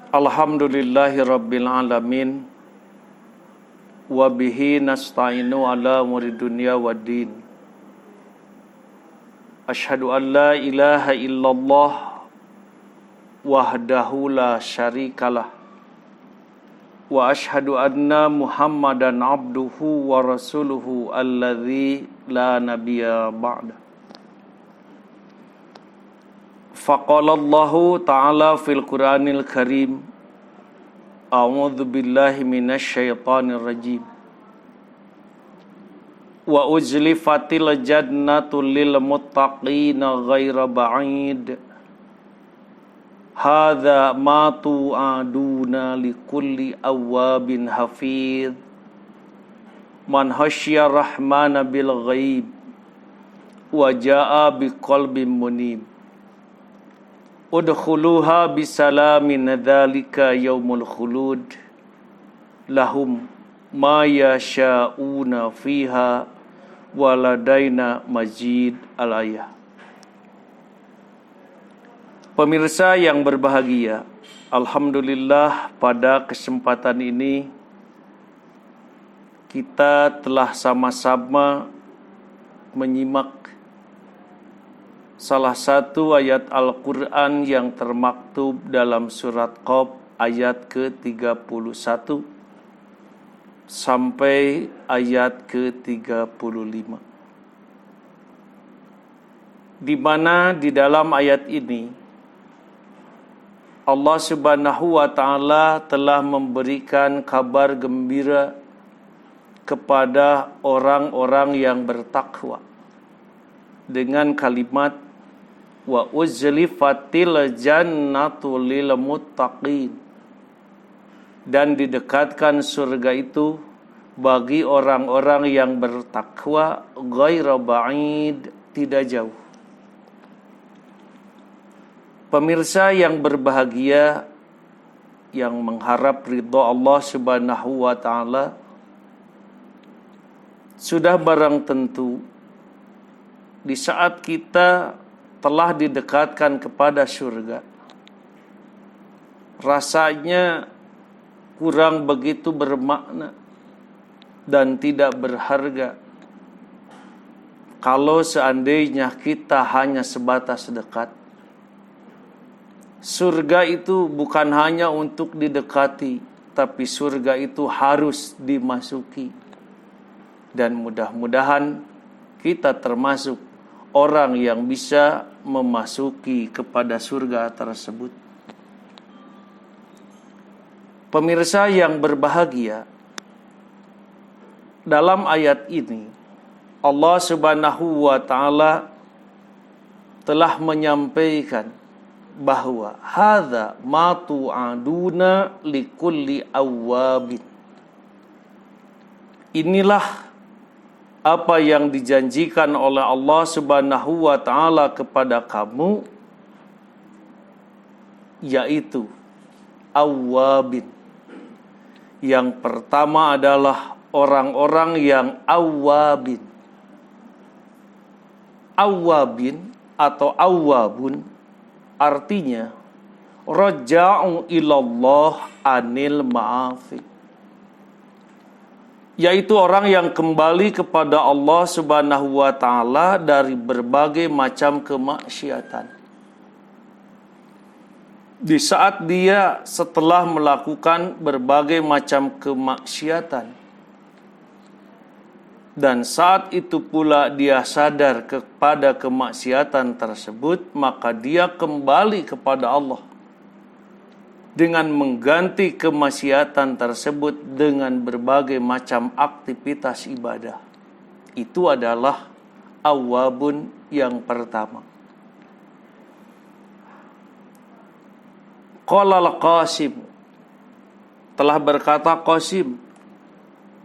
Alhamdulillahi Rabbil Alamin. Wabihi nasta'inu ala umuri dunya waddin. Ashhadu an la ilaha illallah wahdahu la syarikalah. Wa ashhadu anna Muhammadan abduhu wa rasuluhu alladzi la nabiyya ba'da. Faqala Allahu ta'ala fil Qur'anil Karim. A'udzu billahi minasy syaithanir rajim. Wa uzlifatil jannatu lil muttaqina ghaira ba'id. Hadza ma tu'aduna likulli awwabin hafidh. Man khasyiya rahmana bil ghaib wa jaa'a biqalbin munib. Udkhuluha bisalamin dzalika yaumul khulud lahum ma yasha'una fiha waladaina mazid al-ayah. Pemirsa yang berbahagia, alhamdulillah pada kesempatan ini kita telah sama-sama menyimak salah satu ayat Al-Quran yang termaktub dalam surat Qaf ayat ke-31 sampai ayat ke-35. Di mana di dalam ayat ini Allah Subhanahu wa taala telah memberikan kabar gembira kepada orang-orang yang bertakwa dengan kalimat wa uzlifatil jannatu lil muttaqin, dan didekatkan surga itu bagi orang-orang yang bertakwa ghaira ba'id, tidak jauh. Pemirsa yang berbahagia yang mengharap ridha Allah Subhanahu wa taala, sudah barang tentu di saat kita telah didekatkan kepada surga, rasanya kurang begitu bermakna dan tidak berharga kalau seandainya kita hanya sebatas dekat. Surga itu bukan hanya untuk didekati, tapi surga itu harus dimasuki. Dan mudah-mudahan kita termasuk orang yang bisa memasuki kepada surga tersebut. Pemirsa yang berbahagia, dalam ayat ini Allah Subhanahu wa taala telah menyampaikan bahwa hadza ma tu'aduna likulli awwabin. Inilah apa yang dijanjikan oleh Allah Subhanahu wa taala kepada kamu, yaitu awwabin. Yang pertama adalah orang-orang yang awwabin. Awwabin atau awwabun artinya raja'u ilallah anil ma'afi, yaitu orang yang kembali kepada Allah Subhanahu wa taala dari berbagai macam kemaksiatan. Di saat dia setelah melakukan berbagai macam kemaksiatan, dan saat itu pula dia sadar kepada kemaksiatan tersebut, maka dia kembali kepada Allah dengan mengganti kemaksiatan tersebut dengan berbagai macam aktivitas ibadah. Itu adalah awwabun yang pertama. Qala al-Qasim, telah berkata Qasim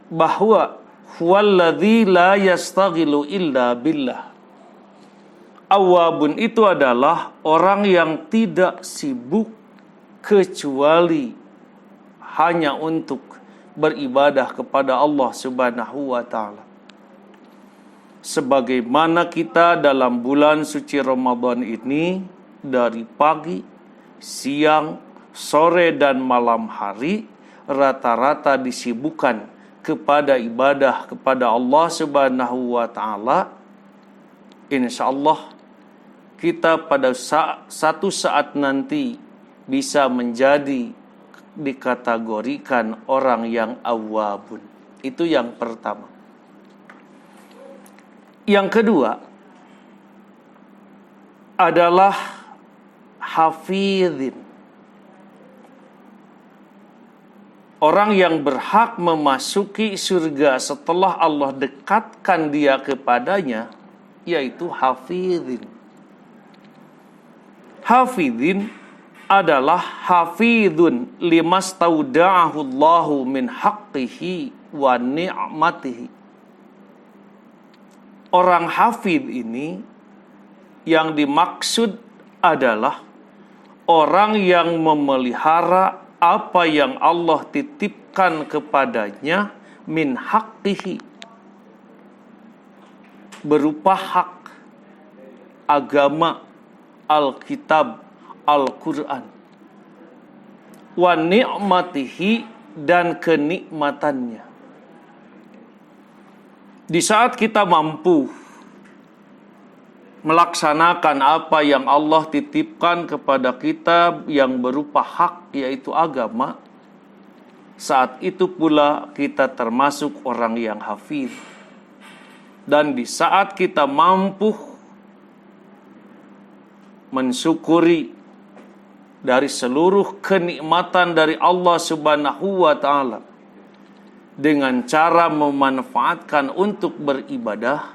bahwa huwallazi la yastaghilu illa billah. Awwabun itu adalah orang yang tidak sibuk kecuali hanya untuk beribadah kepada Allah Subhanahu wa taala. Sebagaimana kita dalam bulan suci Ramadan ini dari pagi, siang, sore dan malam hari rata-rata disibukkan kepada ibadah kepada Allah Subhanahu wa taala, insyaallah kita pada satu saat nanti bisa menjadi dikategorikan orang yang awwabun. Itu yang pertama. Yang kedua adalah hafizin. Orang yang berhak memasuki surga setelah Allah dekatkan dia kepadanya, yaitu hafizin. Hafizin adalah hafizun limastauda'ahu Allahu min haqqihi wa ni'matihi. Orang hafid ini yang dimaksud adalah orang yang memelihara apa yang Allah titipkan kepadanya min haqqihi, berupa hak agama, Alkitab, Al-Quran, wa ni'matihi, dan kenikmatannya. Di saat kita mampu melaksanakan apa yang Allah titipkan kepada kita yang berupa hak, yaitu agama, saat itu pula kita termasuk orang yang hafiz. Dan di saat kita mampu mensyukuri dari seluruh kenikmatan dari Allah Subhanahu wa taala dengan cara memanfaatkan untuk beribadah,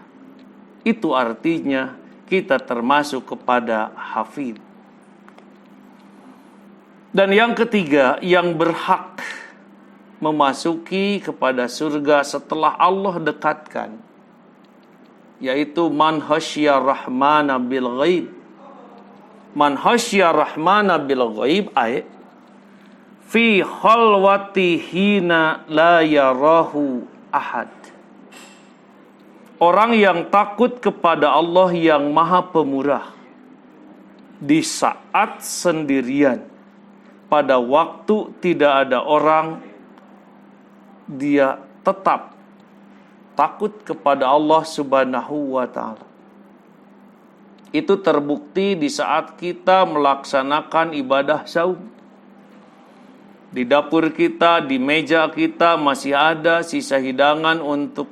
itu artinya kita termasuk kepada hafiz. Dan yang ketiga, yang berhak memasuki kepada surga setelah Allah dekatkan, yaitu man khasyiya rahmana bil ghaib. Man khasyiya rahmana bil ghaib ay fi khalwati hina la yarahu ahad. Orang yang takut kepada Allah yang Maha Pemurah di saat sendirian, pada waktu tidak ada orang, dia tetap takut kepada Allah Subhanahu wa ta'ala. Itu terbukti di saat kita melaksanakan ibadah saum. Di dapur kita, di meja kita masih ada sisa hidangan untuk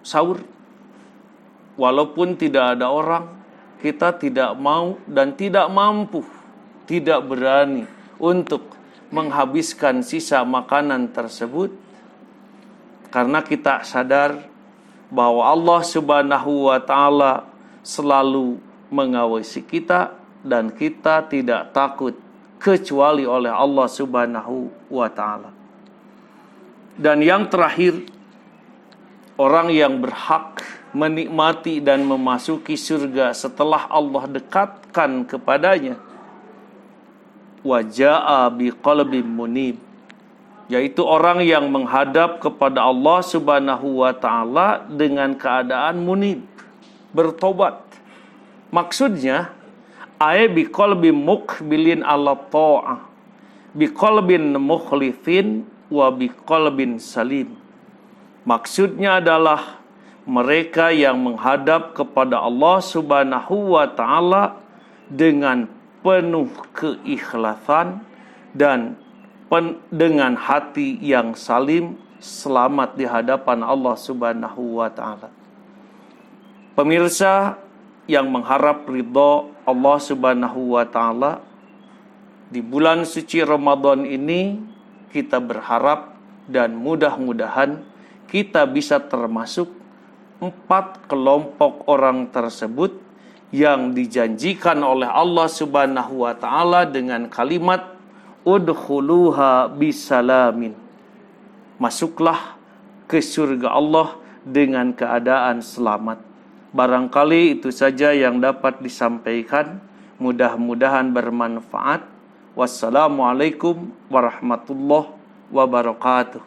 sahur. Walaupun tidak ada orang, kita tidak mau dan tidak mampu, tidak berani untuk menghabiskan sisa makanan tersebut, karena kita sadar bahwa Allah Subhanahu wa ta'ala selalu mengawasi kita dan kita tidak takut kecuali oleh Allah Subhanahu wa ta'ala. Dan yang terakhir, orang yang berhak menikmati dan memasuki surga setelah Allah dekatkan kepadanya, waja'a biqalbin munib, yaitu orang yang menghadap kepada Allah Subhanahu wa ta'ala dengan keadaan munib, bertobat. Maksudnya ay biqalbin muqbilin ala ta'ah, biqalbin mukhlifin wa biqalbin salim. Maksudnya adalah mereka yang menghadap kepada Allah Subhanahu wa ta'ala dengan penuh keikhlasan dan dengan hati yang salim, selamat di hadapan Allah Subhanahu wa ta'ala. Pemirsa yang mengharap ridho Allah Subhanahu wa ta'ala, di bulan suci Ramadan ini kita berharap dan mudah-mudahan kita bisa termasuk 4 kelompok orang tersebut yang dijanjikan oleh Allah Subhanahu wa ta'ala dengan kalimat udkhuluha bisalamin. Masuklah ke surga Allah dengan keadaan selamat. Barangkali itu saja yang dapat disampaikan. Mudah-mudahan bermanfaat. Wassalamualaikum warahmatullahi wabarakatuh.